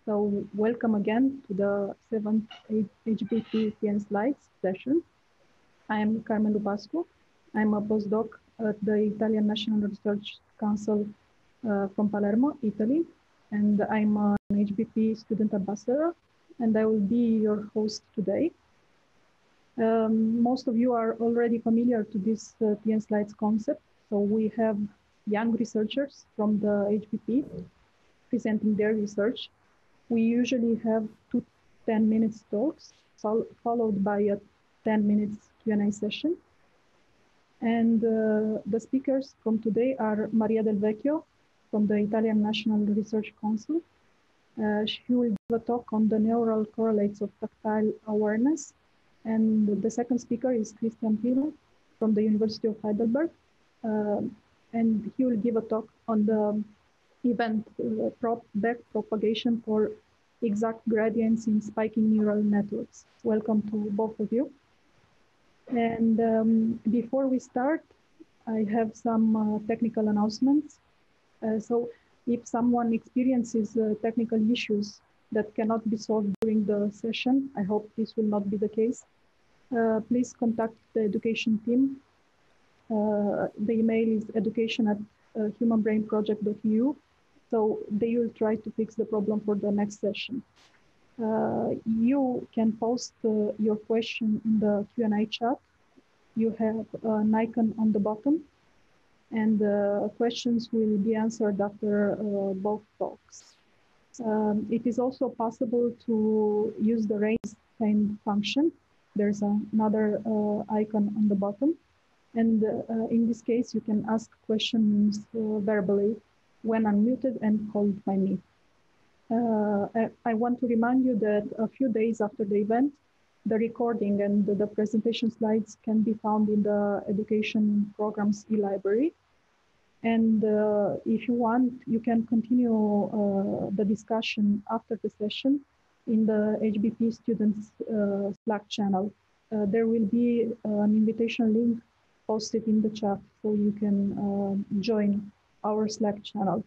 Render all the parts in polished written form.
So welcome again to the 7th HBP Tea Slides session. I am Carmen Lupascu. I'm a postdoc at the Italian National Research Council from Palermo, Italy, and I'm an HBP student ambassador, and I will be your host today. Most of you are already familiar to this Tea Slides concept. So we have young researchers from the HBP presenting their research. We usually have 2 10-minute talks, followed by a 10-minute Q&A session. And the speakers from today are Maria Del Vecchio from the Italian National Research Council. She will give a talk on the neural correlates of tactile awareness. And the second speaker is Christian Pehle from the University of Heidelberg. And he will give a talk on the EventProp backpropagation for exact gradients in spiking neural networks. Welcome to both of you. And before we start, I have some technical announcements. So if someone experiences technical issues that cannot be solved during the session, I hope this will not be the case, please contact the education team. The email is education@humanbrainproject.eu. So they will try to fix the problem for the next session. You can post your question in the Q&A chat. You have an icon on the bottom, and questions will be answered after both talks. It is also possible to use the raise hand function. There's another icon on the bottom. And in this case, you can ask questions verbally when unmuted and called by me. I want to remind you that a few days after the event, the recording and the presentation slides can be found in the education programs e-library. And if you want, you can continue the discussion after the session in the HBP students Slack channel. There will be an invitation link posted in the chat, so you can join our Slack channel.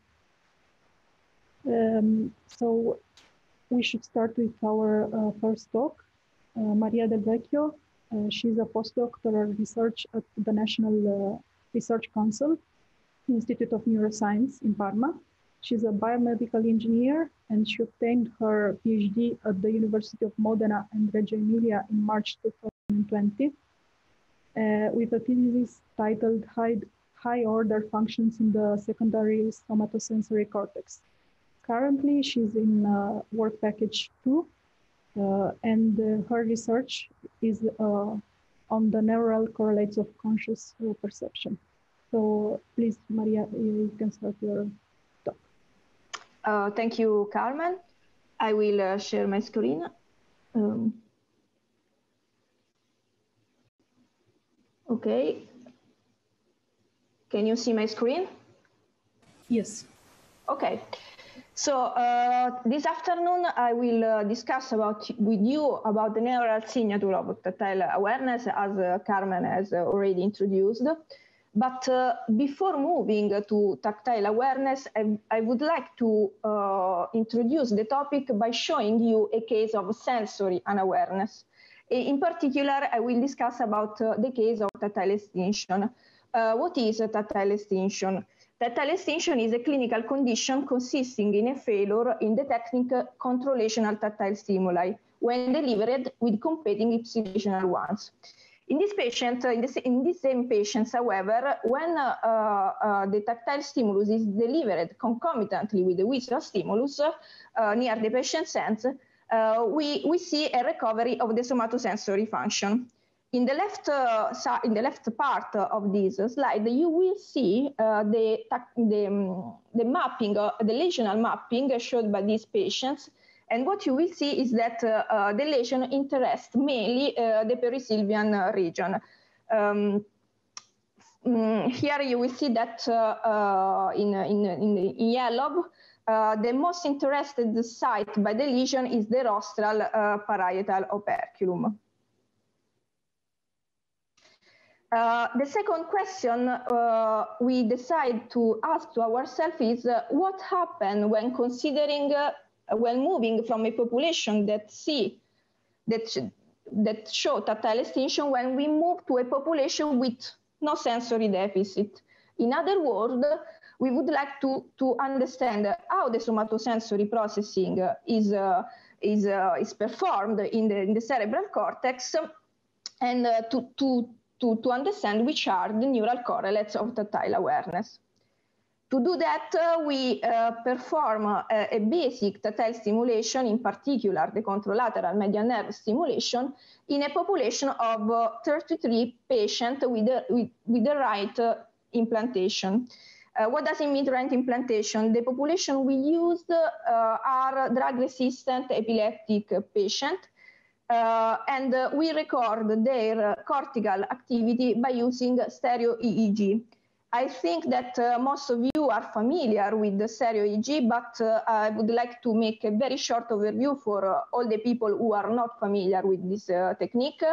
So we should start with our first talk. Maria Del Vecchio, she's a postdoctoral research at the National Research Council, Institute of Neuroscience in Parma. She's a biomedical engineer, and she obtained her PhD at the University of Modena and Reggio Emilia in March 2020 with a thesis titled High Order Functions in the Secondary Somatosensory Cortex. Currently, she's in work package 2, and her research is on the neural correlates of conscious perception. So please, Maria, you can start your talk. Thank you, Carmen. I will share my screen. Okay. Can you see my screen? Yes. Okay. So this afternoon, I will discuss with you about the neural signature of tactile awareness, as Carmen has already introduced. But before moving to tactile awareness, I would like to introduce the topic by showing you a case of sensory unawareness. In particular, I will discuss about the case of tactile extinction. What is a tactile extinction? Tactile extinction is a clinical condition consisting in a failure in detecting controlational tactile stimuli when delivered with competing ipsilational ones. In this patient, in these same patients, however, when the tactile stimulus is delivered concomitantly with the visual stimulus near the patient's hands, we see a recovery of the somatosensory function. In the left part of this slide, you will see the mapping, the lesional mapping showed by these patients. And what you will see is that the lesion interests mainly the perisylvian region. Here you will see that in yellow, the most interested site by the lesion is the rostral parietal operculum. The second question we decide to ask to ourselves is what happened when considering when moving from a population that show tactile extinction, when we move to a population with no sensory deficit. In other words, we would like to understand how the somatosensory processing is performed in the cerebral cortex, and to understand which are the neural correlates of tactile awareness. To do that, we perform a basic tactile stimulation, in particular the contralateral medial nerve stimulation, in a population of 33 patients with the right implantation. What does it mean, right implantation? The population we used are drug-resistant epileptic patients, and we record their cortical activity by using stereo EEG. I think that most of you are familiar with the stereo EEG, but I would like to make a very short overview for all the people who are not familiar with this technique.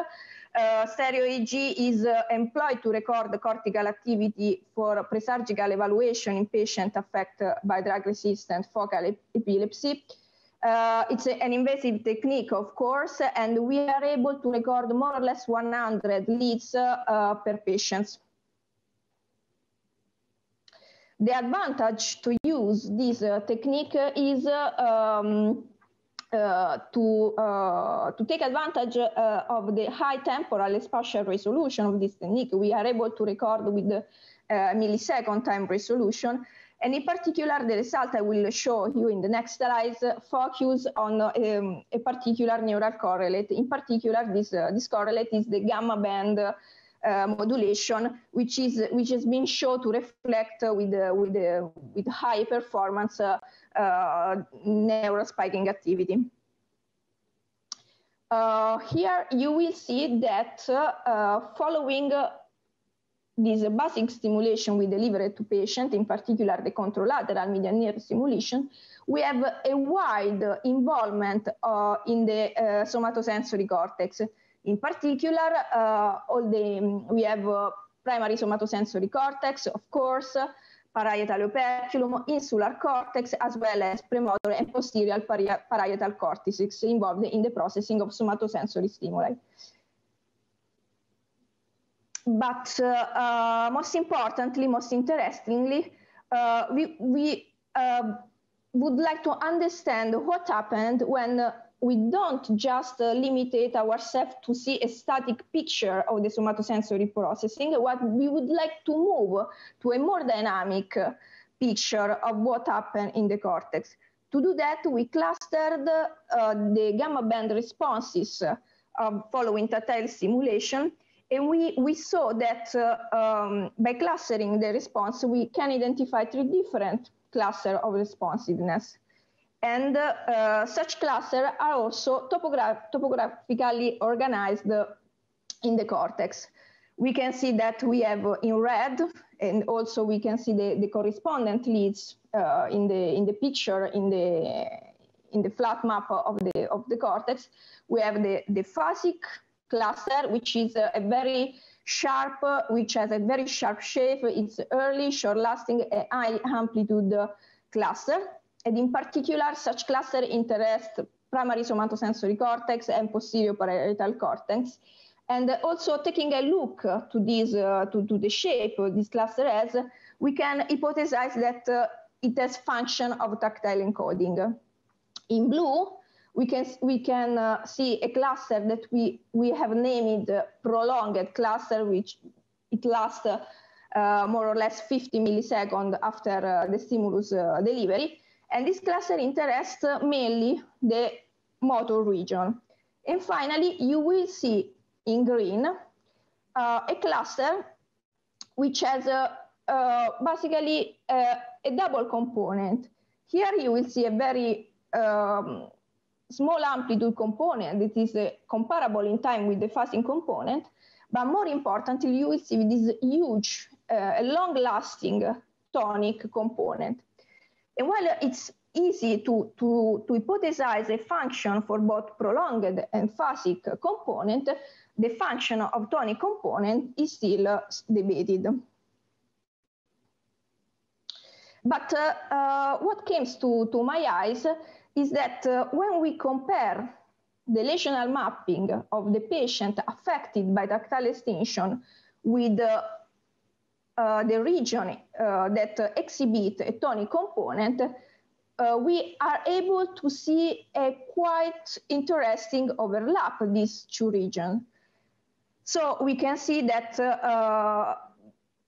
Stereo EEG is employed to record the cortical activity for presurgical evaluation in patients affected by drug-resistant focal epilepsy. It's an invasive technique, of course, and we are able to record more or less 100 leads per patient. The advantage to use this technique is to take advantage of the high temporal and spatial resolution of this technique. We are able to record with the millisecond time resolution. And in particular, the result I will show you in the next slides focus on a particular neural correlate. In particular, this correlate is the gamma band modulation, which has been shown to reflect with high performance neural spiking activity. Here you will see that following this basic stimulation we delivered to patients, in particular the contralateral medial nerve stimulation, we have a wide involvement in the somatosensory cortex. In particular, we have primary somatosensory cortex, of course, parietal operculum, insular cortex, as well as premotor and posterior parietal cortices involved in the processing of somatosensory stimuli. But most importantly, most interestingly, we would like to understand what happened when we don't just limit ourselves to see a static picture of the somatosensory processing. What we would like to move to a more dynamic picture of what happened in the cortex. To do that, we clustered the gamma band responses following tactile stimulation. And we saw that by clustering the response, we can identify 3 different clusters of responsiveness. And such clusters are also topographically organized in the cortex. We can see that we have in red, and also we can see the correspondent leads in the picture in the flat map of the cortex. We have the phasic cluster, which is a very sharp, which has a very sharp shape. It's early, short-lasting, high amplitude cluster. And in particular, such cluster interest primary somatosensory cortex and posterior parietal cortex. And also taking a look to this, to the shape this cluster has, we can hypothesize that it has function of tactile encoding. In blue, we can see a cluster that we have named prolonged cluster, which it lasts more or less 50 milliseconds after the stimulus delivery. And this cluster interests mainly the motor region. And finally, you will see in green a cluster which has basically a double component. Here you will see a very small amplitude component that is comparable in time with the phasing component, but more importantly, you will see this huge, long-lasting tonic component. And while it's easy to hypothesize a function for both prolonged and phasic component, the function of tonic component is still debated. But what comes to my eyes is that when we compare the lesional mapping of the patient affected by tactile extinction with the region that exhibit a tonic component, we are able to see a quite interesting overlap of these two regions. So we can see that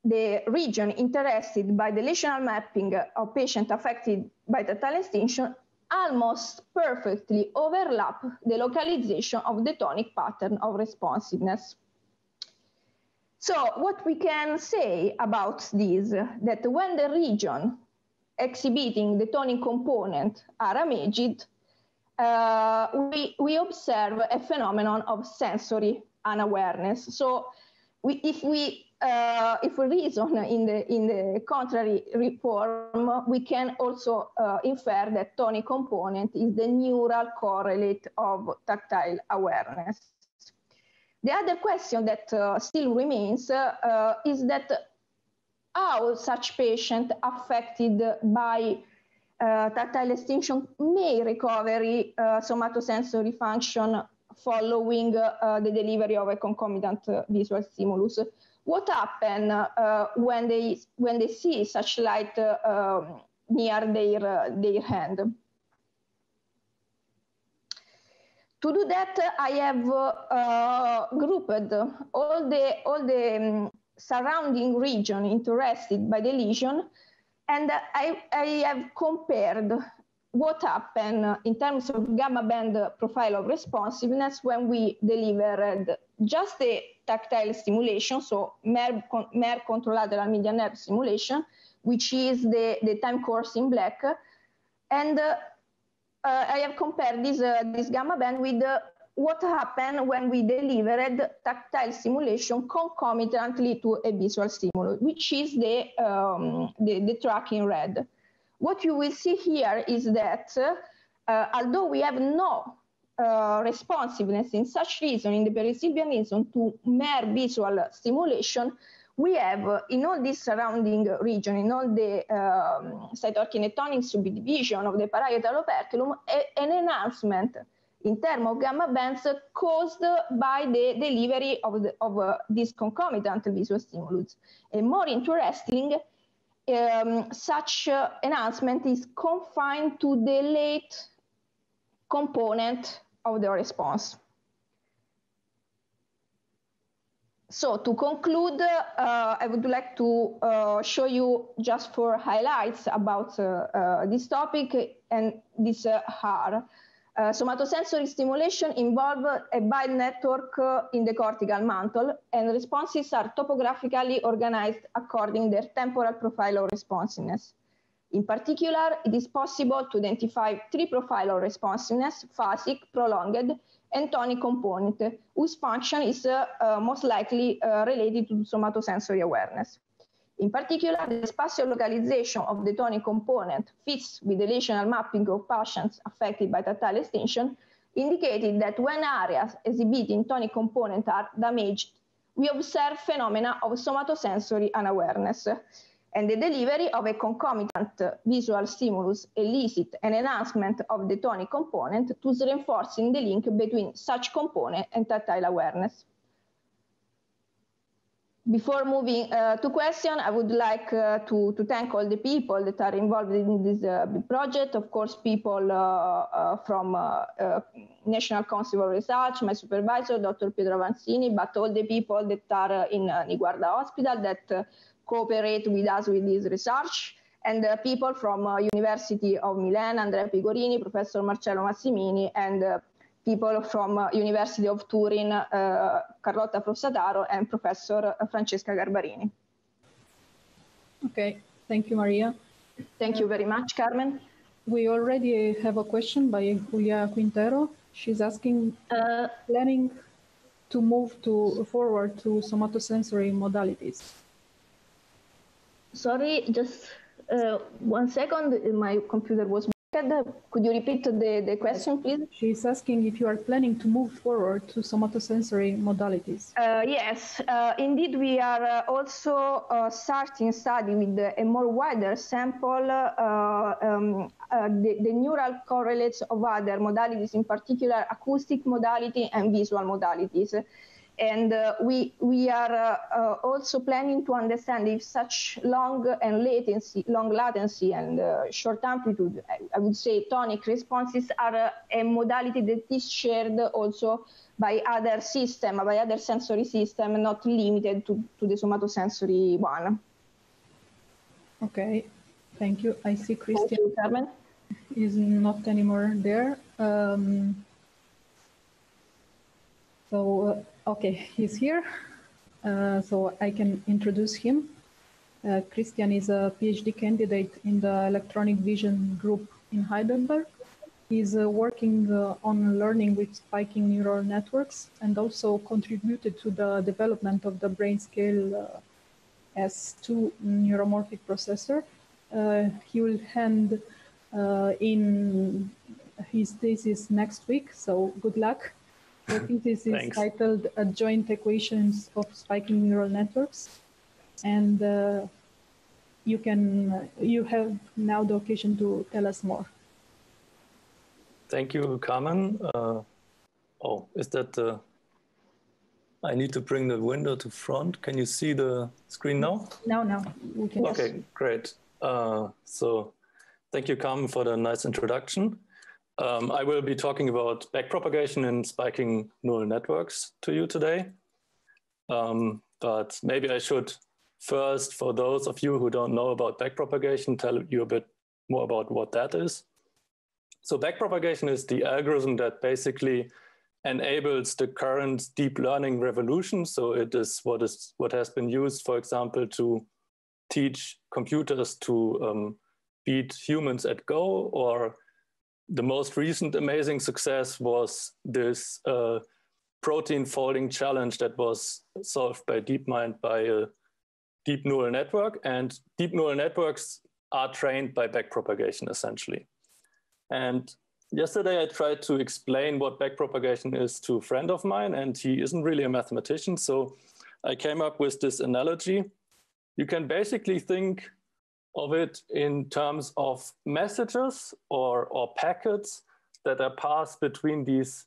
the region interested by the lesional mapping of patients affected by tactile extinction almost perfectly overlap the localization of the tonic pattern of responsiveness. So what we can say about this, that when the region exhibiting the tonic component are imaged, we observe a phenomenon of sensory unawareness. So if we reason in the contrary form, we can also infer that tonic component is the neural correlate of tactile awareness. The other question that still remains is that how such patient affected by tactile extinction may recover somatosensory function following the delivery of a concomitant visual stimulus. What happens when they see such light near their hand? To do that, I have grouped all the surrounding region interested by the lesion, and I have compared what happened in terms of gamma band profile of responsiveness when we delivered just the tactile stimulation, so MER contralateral median nerve stimulation, which is the time course in black, and I have compared this gamma band with what happened when we delivered tactile stimulation concomitantly to a visual stimulus, which is the track in red. What you will see here is that although we have no responsiveness in such region, in the perisylvian region, to mere visual stimulation, we have in all this surrounding region, in all the cytorkinetonic subdivision of the parietal operculum, an enhancement in terms of gamma bands caused by the delivery of this concomitant visual stimulus. And more interesting, such enhancement is confined to the late component of the response. So to conclude, I would like to show you just 4 highlights about this topic, and these are somatosensory stimulation involve a byte network in the cortical mantle, and responses are topographically organized according to their temporal profile of responsiveness. In particular, it is possible to identify 3 profiles of responsiveness: phasic, prolonged, and tonic component, whose function is most likely related to somatosensory awareness. In particular, the spatial localization of the tonic component fits with the lesional mapping of patients affected by tactile extinction, indicating that when areas exhibiting tonic component are damaged, we observe phenomena of somatosensory unawareness. And the delivery of a concomitant visual stimulus elicit an enhancement of the tonic component, thus reinforcing the link between such component and tactile awareness. Before moving to question, I would like to thank all the people that are involved in this project. Of course, people from National Council of Research, my supervisor, Dr. Pietro Avanzini, but all the people that are in Niguarda Hospital that cooperate with us with this research, and people from University of Milan, Andrea Pigorini, Professor Marcello Massimini, and people from University of Turin, Carlotta Fossataro, and Professor Francesca Garbarini. Okay, thank you, Maria. Thank you very much, Carmen. We already have a question by Julia Quintero. She's asking, planning to move forward to somatosensory modalities. Sorry, just 1 second. My computer was Could you repeat the question, please? She's asking if you are planning to move forward to somatosensory modalities. Yes, indeed, we are also starting study with a more wider sample, the neural correlates of other modalities, in particular acoustic modality and visual modalities. And we are also planning to understand if such long latency and short amplitude, I would say tonic responses, are a modality that is shared also by other sensory system, not limited to the somatosensory one. Okay, thank you. I see Christian. Thank you, Carmen. Is not anymore there. Okay, he's here, so I can introduce him. Christian is a PhD candidate in the electronic vision group in Heidelberg. He's working on learning with spiking neural networks and also contributed to the development of the Brainscale S2 neuromorphic processor. He will hand in his thesis next week, so good luck. The thesis is titled Joint Equations of Spiking Neural Networks. And you have now the occasion to tell us more. Thank you, Carmen. Oh, is that the... I need to bring the window to front. Can you see the screen now? Now. We can. Okay, great. So thank you, Carmen, for the nice introduction. I will be talking about backpropagation in spiking neural networks to you today. But maybe I should first, for those of you who don't know about backpropagation, tell you a bit more about what that is. So backpropagation is the algorithm that basically enables the current deep learning revolution. So it is what has been used, for example, to teach computers to beat humans at Go, or the most recent amazing success was this protein folding challenge that was solved by DeepMind by a deep neural network. And deep neural networks are trained by backpropagation, essentially. And yesterday I tried to explain what backpropagation is to a friend of mine, and he isn't really a mathematician. So I came up with this analogy. You can basically think of it in terms of messages or packets that are passed between these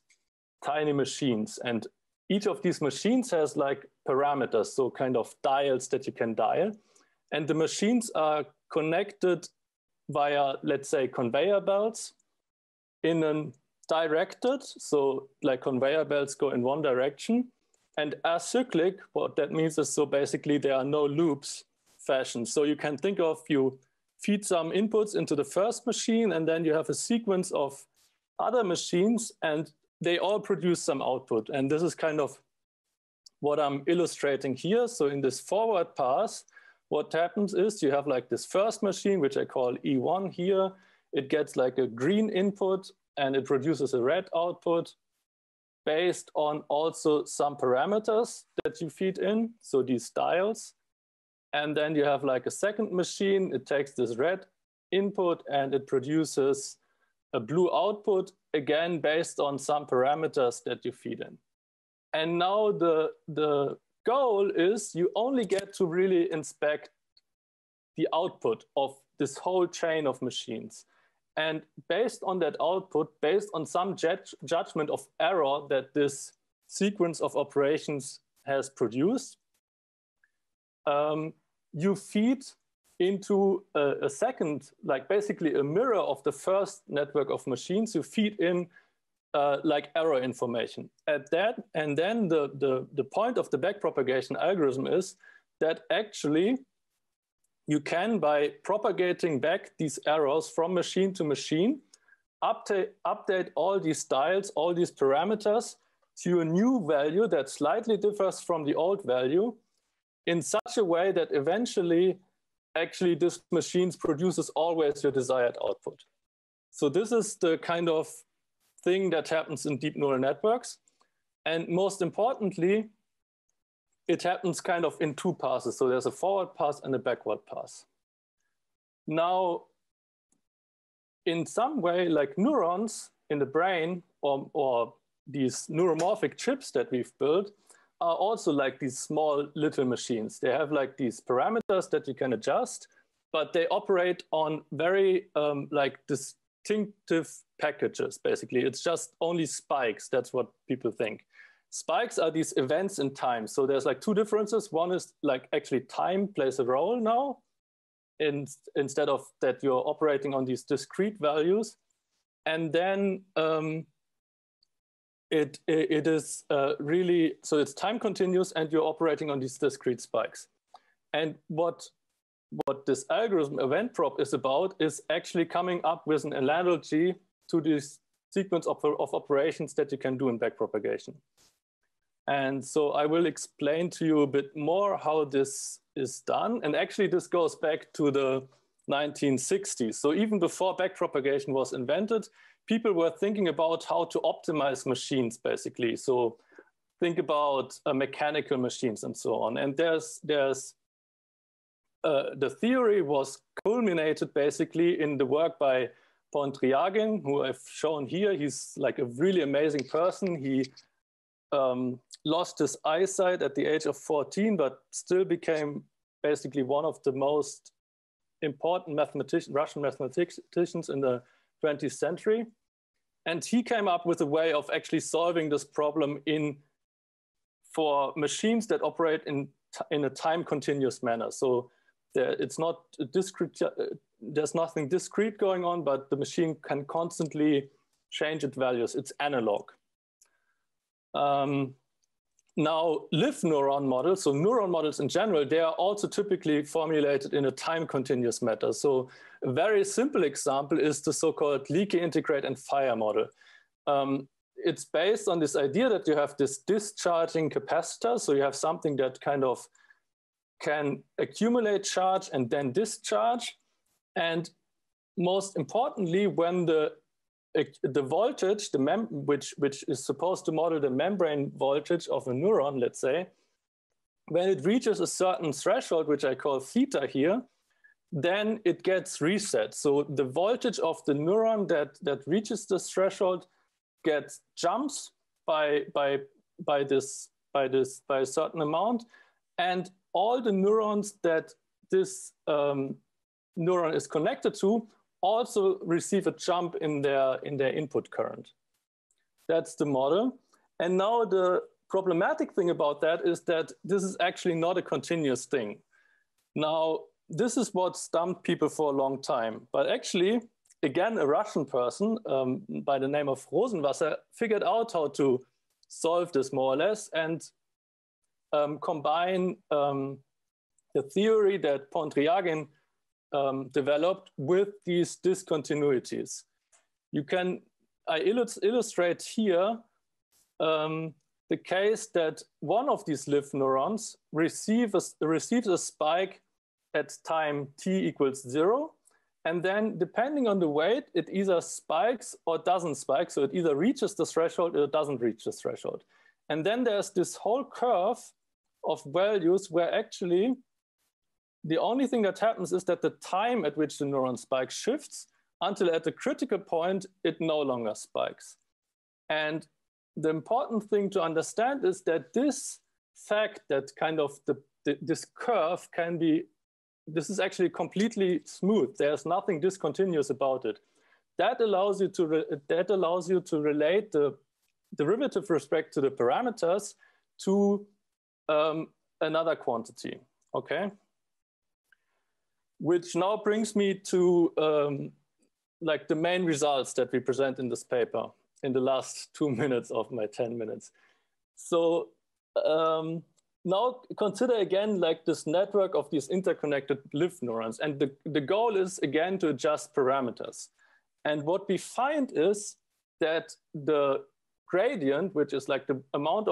tiny machines. And each of these machines has like parameters, so kind of dials that you can dial. And the machines are connected via, let's say, conveyor belts in a directed, so like conveyor belts go in one direction. And acyclic, what that means is, so basically there are no loops fashion. So you can think of, you feed some inputs into the first machine, and then you have a sequence of other machines, and they all produce some output. And this is kind of what I'm illustrating here. So in this forward pass, what happens is you have like this first machine, which I call E1 here. It gets like a green input, and it produces a red output based on also some parameters that you feed in, so these dials. And then you have like a second machine. It takes this red input and it produces a blue output, again, based on some parameters that you feed in. And now the goal is you only get to really inspect the output of this whole chain of machines. And based on that output, based on some judgment of error that this sequence of operations has produced, you feed into a second, like basically a mirror of the first network of machines. You feed in like error information at that. And then the point of the backpropagation algorithm is that actually you can, by propagating back these errors from machine to machine, update all these dials, all these parameters to a new value that slightly differs from the old value, in such a way that eventually actually this machine produces always your desired output. So this is the kind of thing that happens in deep neural networks. And most importantly, it happens kind of in two passes. So there's a forward pass and a backward pass. Now, in some way, like neurons in the brain or these neuromorphic chips that we've built are also like these small little machines. They have like these parameters that you can adjust, but they operate on very like distinctive packages, basically. It's just only spikes. That's what people think. Spikes are these events in time. So there's like two differences. One is like actually time plays a role now, instead of that you're operating on these discrete values. And then it is really, so it's time continuous and you're operating on these discrete spikes. And what this algorithm EventProp is about is actually coming up with an analogy to this sequence of operations that you can do in backpropagation. And so I will explain to you a bit more how this is done. And actually this goes back to the 1960s. So even before backpropagation was invented, people were thinking about how to optimize machines, basically. So think about mechanical machines and so on. And the theory was culminated basically in the work by Pontryagin, who I've shown here. He's like a really amazing person. He lost his eyesight at the age of 14, but still became basically one of the most important Russian mathematicians in the 20th century. And he came up with a way of actually solving this problem for machines that operate in a time continuous manner. So it's not a discrete, there's nothing discrete going on, but the machine can constantly change its values. It's analog. Now, live neuron models, so neuron models in general, they are also typically formulated in a time continuous manner. So a very simple example is the so-called leaky integrate and fire model. It's based on this idea that you have this discharging capacitor. So you have something that kind of can accumulate charge and then discharge. And most importantly, when the voltage, which is supposed to model the membrane voltage of a neuron, let's say, when it reaches a certain threshold, which I call theta here, then it gets reset. So the voltage of the neuron that reaches this threshold jumps by a certain amount, and all the neurons that this neuron is connected to also receive a jump in their input current. That's the model. And now the problematic thing about that is that this is actually not a continuous thing. Now, this is what stumped people for a long time. But actually, again, a Russian person by the name of Rosenwasser figured out how to solve this more or less and combine the theory that Pontryagin developed with these discontinuities. I illustrate here the case that one of these live neurons receives a spike at time t equals 0. And then depending on the weight, it either spikes or doesn't spike. So it either reaches the threshold or it doesn't reach the threshold. And then there's this whole curve of values where actually the only thing that happens is that the time at which the neuron spike shifts until at the critical point, it no longer spikes. And the important thing to understand is that this fact that kind of this curve can be, this is actually completely smooth. There's nothing discontinuous about it. That allows you to relate the derivative with respect to the parameters to another quantity, okay? Which now brings me to like the main results that we present in this paper in the last 2 minutes of my 10 minutes. So now consider again like this network of these interconnected live neurons. And the goal is again to adjust parameters. And what we find is that the gradient, which is like the amount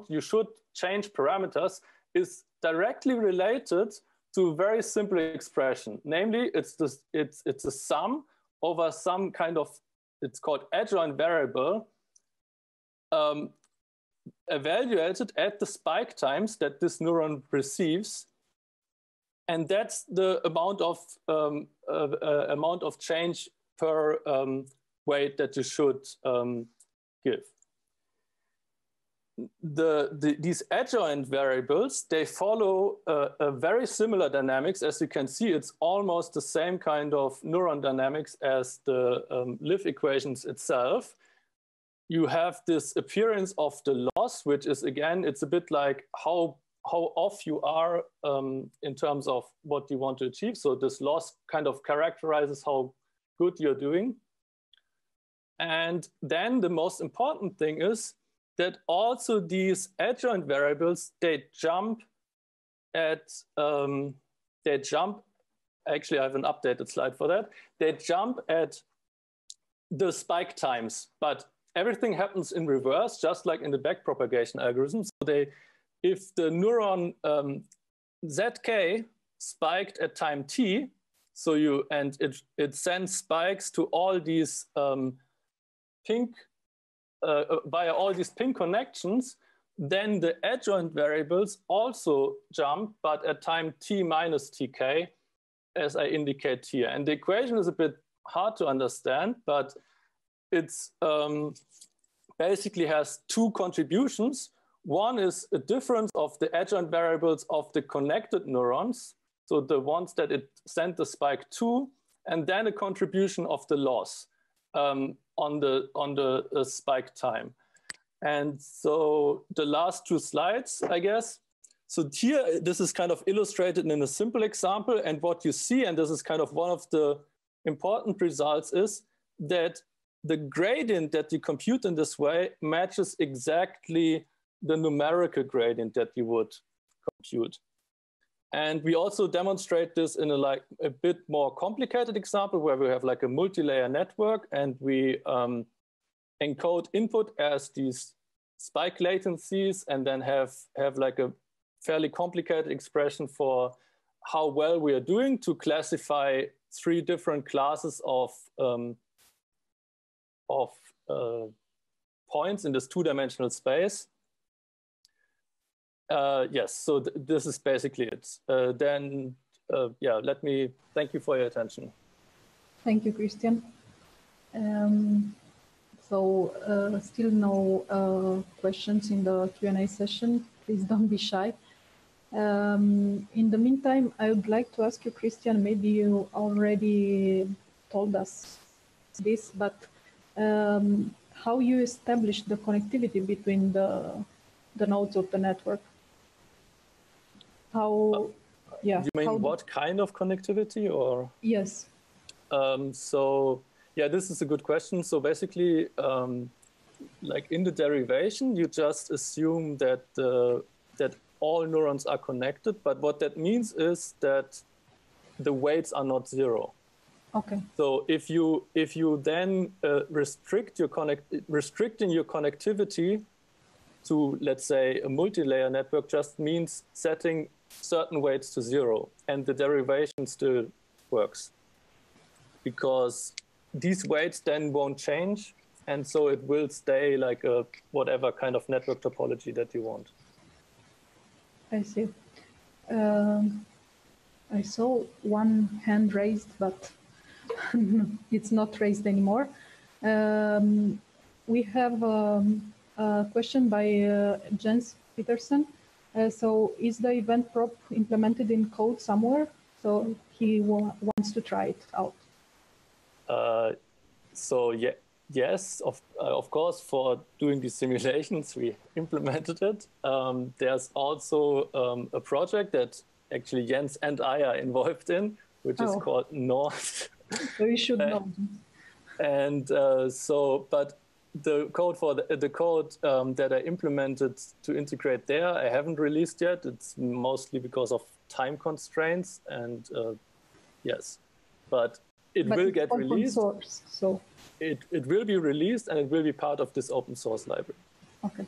you should change parameters, is directly related to a very simple expression. Namely, it's a sum over some kind of, it's called adjoint variable, evaluated at the spike times that this neuron receives. And that's the amount of change per weight that you should give. These adjoint variables, they follow a very similar dynamics. As you can see, it's almost the same kind of neuron dynamics as the Liv equations itself. You have this appearance of the loss, which is, again, it's a bit like how off you are in terms of what you want to achieve. So this loss kind of characterizes how good you're doing. And then the most important thing is that also these adjoint variables, they jump, actually I have an updated slide for that. They jump at the spike times, but everything happens in reverse, just like in the backpropagation algorithm. So if the neuron ZK spiked at time t, so it sends spikes to all these via all these pink connections, then the adjoint variables also jump, but at time t minus tk, as I indicate here. And the equation is a bit hard to understand, but it's basically has two contributions. One is a difference of the adjoint variables of the connected neurons, so the ones that it sent the spike to, and then a contribution of the loss on the spike time. And so the last two slides, I guess. So here, this is kind of illustrated in a simple example. And what you see, and this is kind of one of the important results, is that the gradient that you compute in this way matches exactly the numerical gradient that you would compute. And we also demonstrate this in a bit more complicated example where we have like a multi-layer network, and we encode input as these spike latencies, and then have like a fairly complicated expression for how well we are doing to classify three different classes of points in this two-dimensional space. Yes, so this is basically it. Yeah, let me thank you for your attention. Thank you, Christian. Still no questions in the Q&A session. Please don't be shy. In the meantime, I would like to ask you, Christian, maybe you already told us this, but how you establish the connectivity between the nodes of the network? You mean what kind of connectivity, or? Yes. So yeah, this is a good question. So basically, like in the derivation, you just assume that that all neurons are connected. But what that means is that the weights are not zero. Okay. So if you then restricting your connectivity to, let's say, a multi-layer network just means setting certain weights to zero, and the derivation still works because these weights then won't change, and so it will stay like a whatever kind of network topology that you want. I see. I saw one hand raised, but it's not raised anymore. We have a question by Jens Peterson. So is the EventProp implemented in code somewhere? So he wants to try it out. So yeah, yes, of course, for doing these simulations, we implemented it. There's also a project that actually Jens and I are involved in, which is called North. So you should know. And but the code for the code that I implemented to integrate there, I haven't released yet. It's mostly because of time constraints, and yes, but it will get released. Source, so it will be released, and it will be part of this open source library. Okay,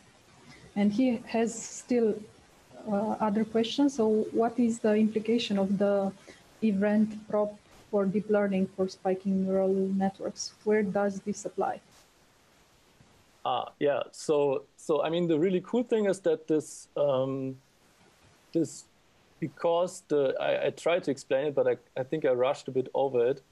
and he has still other questions. So what is the implication of the EventProp for deep learning for spiking neural networks? Where does this apply? Yeah, so I mean, the really cool thing is that this because I tried to explain it, but I think I rushed a bit over it.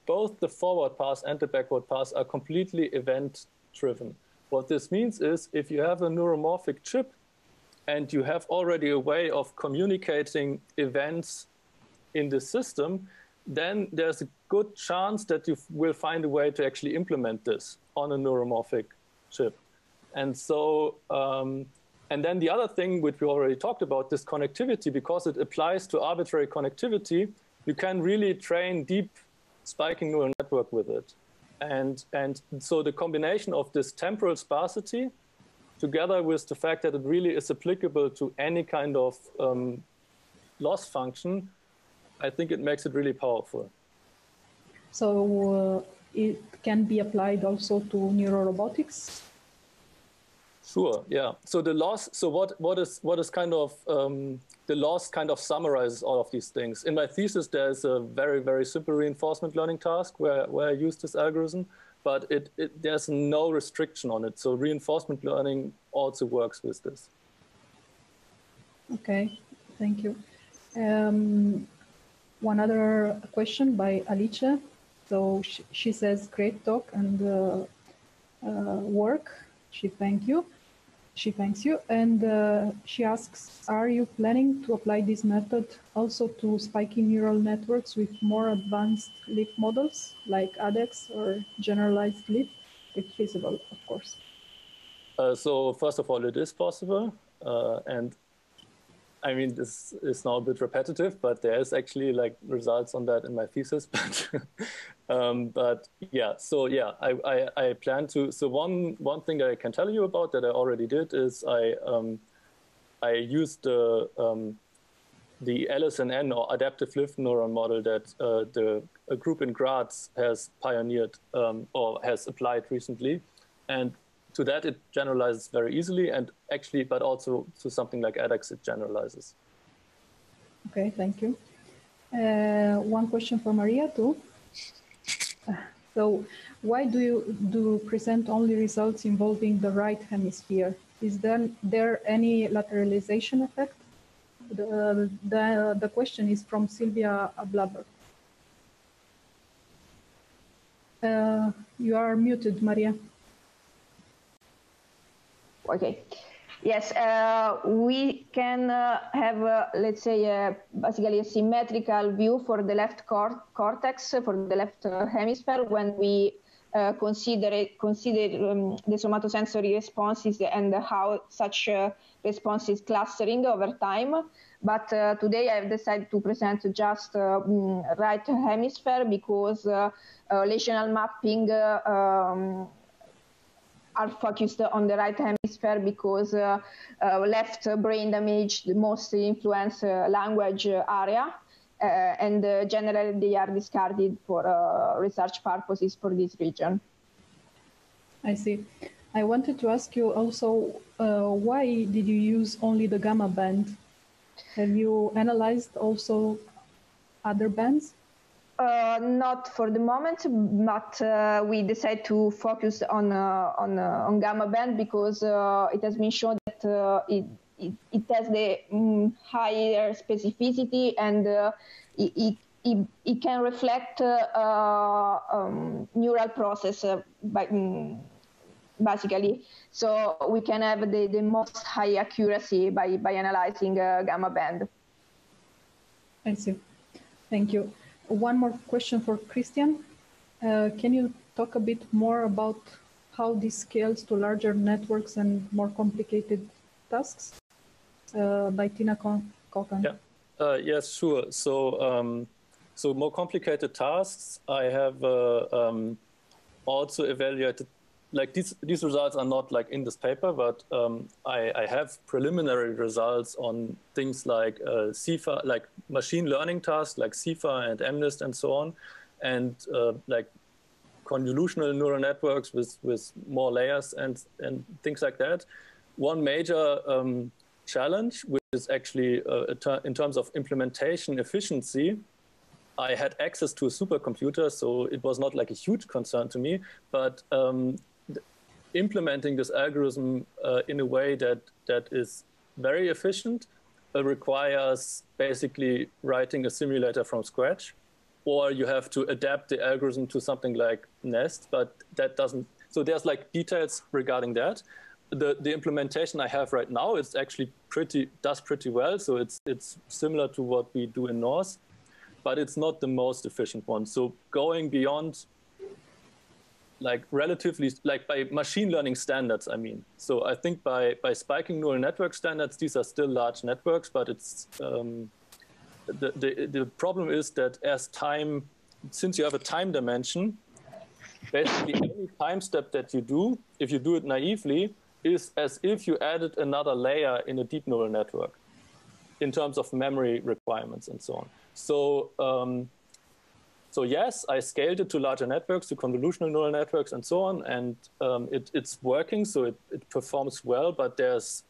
Both the forward pass and the backward pass are completely event-driven. What this means is if you have a neuromorphic chip and you have already a way of communicating events in the system, then there's a good chance that you will find a way to actually implement this on a neuromorphic chip. And so, and then the other thing which we already talked about, this connectivity, because it applies to arbitrary connectivity, you can really train deep spiking neural network with it. And so the combination of this temporal sparsity together with the fact that it really is applicable to any kind of loss function, I think it makes it really powerful. So it can be applied also to neurorobotics? Sure, yeah. So the loss, so what is kind of, the loss kind of summarizes all of these things. In my thesis, there's a very, very simple reinforcement learning task where I use this algorithm, but there's no restriction on it. So reinforcement learning also works with this. Okay, thank you. One other question by Alice. So she says, great talk and work. She thanks you. And she asks, are you planning to apply this method also to spiking neural networks with more advanced leaf models like ADEX or generalized leaf, if feasible, of course? So first of all, it is possible. And I mean, this is now a bit repetitive, but there is actually like results on that in my thesis. But yeah, so yeah, I plan to. So one thing that I can tell you about that I already did is I used the LSNN or adaptive lift neuron model that a group in Graz has pioneered or has applied recently, and to that, it generalizes very easily, and actually, but also to something like ADEX, it generalizes. Okay, thank you. One question for Maria too. So, why do you present only results involving the right hemisphere? Is there any lateralization effect? The question is from Sylvia Blabber. You are muted, Maria. Okay. Yes, we can have, let's say, basically a symmetrical view for the left cortex, for the left hemisphere, when we consider the somatosensory responses and how such responses clustering over time. But today I've decided to present just right hemisphere because lesional mapping are focused on the right hemisphere because left brain damage most influence language area, and generally they are discarded for research purposes for this region. I see. I wanted to ask you also, why did you use only the gamma band? Have you analyzed also other bands? Not for the moment, but we decided to focus on gamma band because it has been shown that it has the higher specificity and it can reflect neural process basically. So we can have the most high accuracy by analyzing gamma band. I see. Thank you. One more question for Christian. Can you talk a bit more about how this scales to larger networks and more complicated tasks? By Tina Kokan. Yeah. Yes, sure. So, so more complicated tasks, I have also evaluated. Like these results are not like in this paper, but I have preliminary results on things like CIFAR, like machine learning tasks like CIFAR and MNIST and so on, and like convolutional neural networks with more layers and things like that. One major challenge, which is actually in terms of implementation efficiency, I had access to a supercomputer, so it was not like a huge concern to me, but implementing this algorithm in a way that is very efficient requires basically writing a simulator from scratch, or you have to adapt the algorithm to something like Nest, but that doesn't, so there's like details regarding that. The implementation I have right now is actually does pretty well. So it's similar to what we do in Norse, but it's not the most efficient one. So going beyond, like relatively, like by machine learning standards, I mean. So I think by spiking neural network standards, these are still large networks, but it's the problem is that as time, since you have a time dimension, basically any time step that you do, if you do it naively, is as if you added another layer in a deep neural network in terms of memory requirements and so on. So, so yes, I scaled it to larger networks, to convolutional neural networks and so on, and it's working, so it performs well, but there's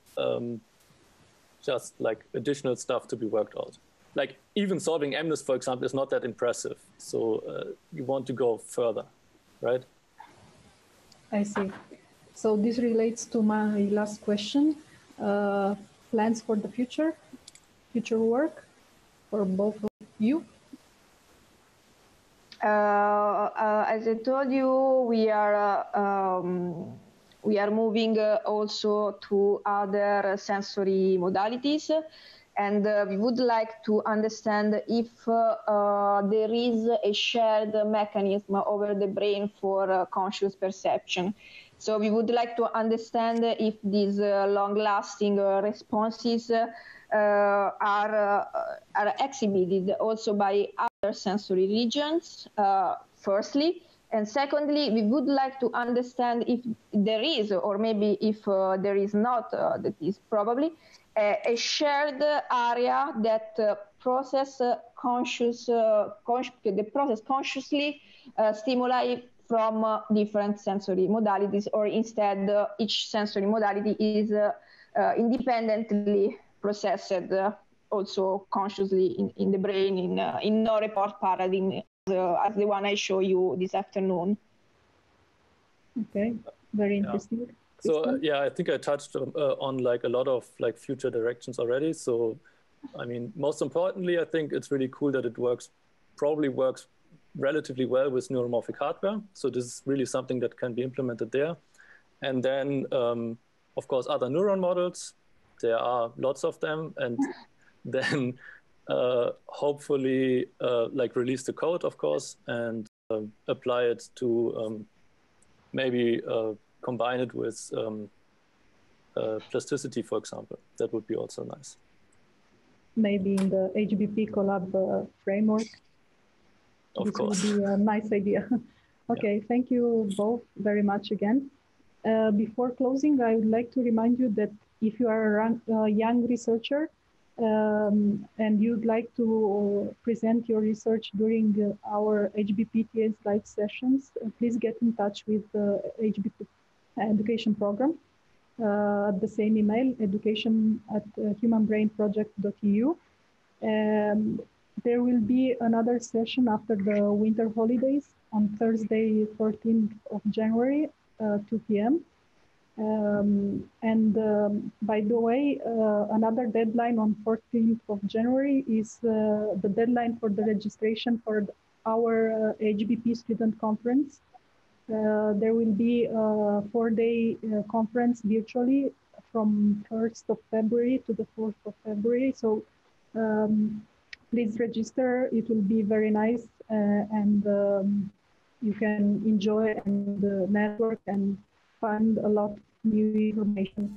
just like additional stuff to be worked out. Like even solving MNIST, for example, is not that impressive. So you want to go further, right? I see. So this relates to my last question. Plans for the future work for both of you? As I told you, we are moving also to other sensory modalities, and we would like to understand if there is a shared mechanism over the brain for conscious perception. So we would like to understand if these long-lasting responses are exhibited also by other sensory regions, firstly. And secondly, we would like to understand if there is, or maybe if there is not, that is probably, a shared area that process consciously stimuli from different sensory modalities, or instead each sensory modality is independently processed also consciously in the brain in no report paradigm as the one I show you this afternoon. Okay, very interesting. Yeah. So yeah, I think I touched on like a lot of like future directions already. So I mean, most importantly, I think it's really cool that it probably works relatively well with neuromorphic hardware. So this is really something that can be implemented there. And then, of course, other neuron models. There are lots of them. And then hopefully like release the code, of course, and apply it to maybe combine it with plasticity, for example. That would be also nice. Maybe in the HBP collab framework. Of course. This would be a nice idea. Okay, yeah. Thank you both very much again. Before closing, I would like to remind you that if you are a young researcher and you'd like to present your research during our HBP Tea Slides sessions, please get in touch with the HBP Education Program at the same email, education@humanbrainproject.eu. There will be another session after the winter holidays on Thursday, 14th of January, 2 p.m. By the way, another deadline on 14th of January is the deadline for the registration for our HBP student conference. There will be a 4-day conference virtually from 1st of February to the 4th of February. So please register. It will be very nice and you can enjoy and network and find a lot of new information.